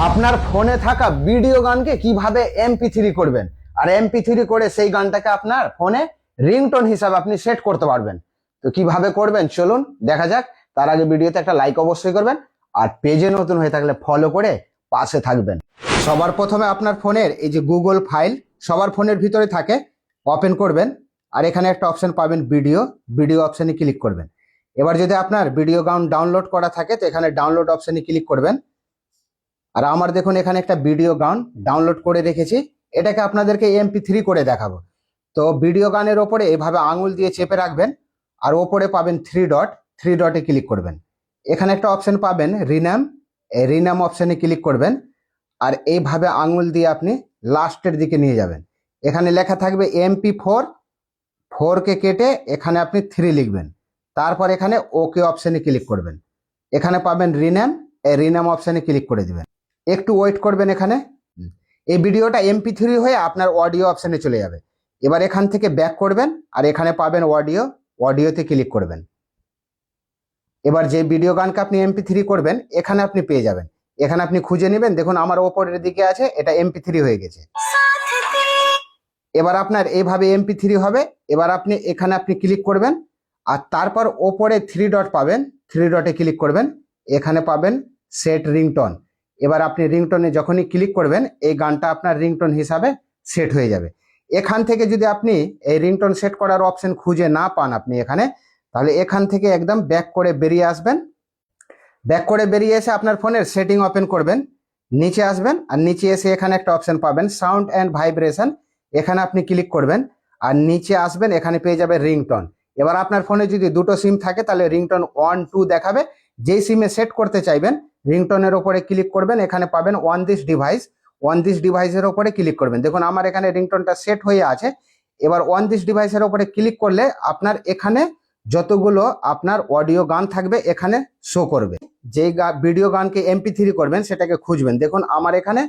আপনার ফোনে থাকা ভিডিও গানকে কিভাবে MP3 করবেন আর MP3 করে সেই গানটাকে আপনার ফোনে রিংটোন হিসাবে আপনি সেট করতে পারবেন। তো কিভাবে করবেন চলুন দেখা যাক। তার আগে ভিডিওতে একটা লাইক অবশ্যই করবেন আর পেজে নতুন হয়ে থাকলে ফলো করে পাশে থাকবেন। সবার প্রথমে আপনার ফোনের এই যে গুগল ফাইল সবার ফোনের ভিতরে থাকে, ওপেন করবেন আর এখানে একটা অপশন পাবেন ভিডিও অপশনে ক্লিক করবেন। এবার যদি আপনার ভিডিও গান ডাউনলোড করা থাকে তো এখানে ডাউনলোড অপশনে ক্লিক করবেন। আর আমার দেখুন এখানে একটা ভিডিও গান ডাউনলোড করে রেখেছি, এটাকে আপনাদেরকে MP3 করে দেখাবো। তো ভিডিও গানের ওপরে এভাবে আঙুল দিয়ে চেপে রাখবেন আর ওপরে পাবেন থ্রি ডটে ক্লিক করবেন। এখানে একটা অপশন পাবেন রিনাম, এই রিনাম অপশনে ক্লিক করবেন আর এইভাবে আঙুল দিয়ে আপনি লাস্টের দিকে নিয়ে যাবেন। এখানে লেখা থাকবে MP4 কে কেটে এখানে আপনি 3 লিখবেন, তারপর এখানে ওকে অপশনে ক্লিক করবেন। এখানে পাবেন রিনাম, এই রিনাম অপশনে ক্লিক করে দিবেন। একটু ওয়েট করবেন। এখানে এই ভিডিওটা MP3 হয়ে আপনার অডিও অপশনে চলে যাবে। এবার এখান থেকে ব্যাক করবেন আর এখানে পাবেন অডিওতে ক্লিক করবেন। এবার যে ভিডিও গানকে আপনি MP3 করবেন এখানে আপনি পেয়ে যাবেন। এখানে আপনি খুঁজে নেবেন, দেখুন আমার ওপরের দিকে আছে, এটা MP3 হয়ে গেছে। এবার আপনার এইভাবে MP3 হবে। এবার আপনি এখানে আপনি ক্লিক করবেন আর তারপর ওপরে 3 ডট পাবেন, 3 ডটে ক্লিক করবেন। এখানে পাবেন সেট রিংটোন। এবার আপনি রিংটোনে যখনই ক্লিক করবেন এই গানটা আপনার রিংটোন হিসাবে সেট হয়ে যাবে। এখান থেকে যদি আপনি এই রিংটোন সেট করার অপশন খুঁজে না পান আপনি এখানে, তাহলে এখান থেকে একদম ব্যাক করে বেরিয়ে আসবেন। ব্যাক করে বেরিয়ে এসে আপনার ফোনের সেটিং ওপেন করবেন, নিচে আসবেন আর নিচে এসে এখানে একটা অপশন পাবেন সাউন্ড অ্যান্ড ভাইব্রেশন, এখানে আপনি ক্লিক করবেন আর নিচে আসবেন, এখানে পেয়ে যাবে রিংটোন। এবার আপনার ফোনে যদি দুটো সিম থাকে তাহলে রিংটোন 1 2 দেখাবে। যেই সিমে সেট করতে চাইবেন রিংটোনের ওপরে ক্লিক করবেন, এখানে পাবেন অন দিস ডিভাইসের ওপরে ক্লিক করবেন। দেখুন আমার এখানে রিংটোনটা সেট হয়ে আছে। এবার অন দিস ডিভাইসের ওপরে ক্লিক করলে আপনার এখানে যতগুলো আপনার অডিও গান থাকবে এখানে শো করবে। যেই ভিডিও গানকে MP3 করবেন সেটাকে খুঁজবেন। দেখুন আমার এখানে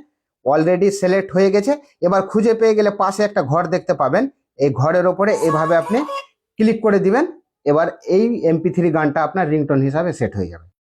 অলরেডি সিলেক্ট হয়ে গেছে। এবার খুঁজে পেয়ে গেলে পাশে একটা ঘর দেখতে পাবেন, এই ঘরের ওপরে এভাবে আপনি ক্লিক করে দিবেন। এবার এই MP3 গানটা আপনার রিংটোন হিসাবে সেট হয়ে যাবে।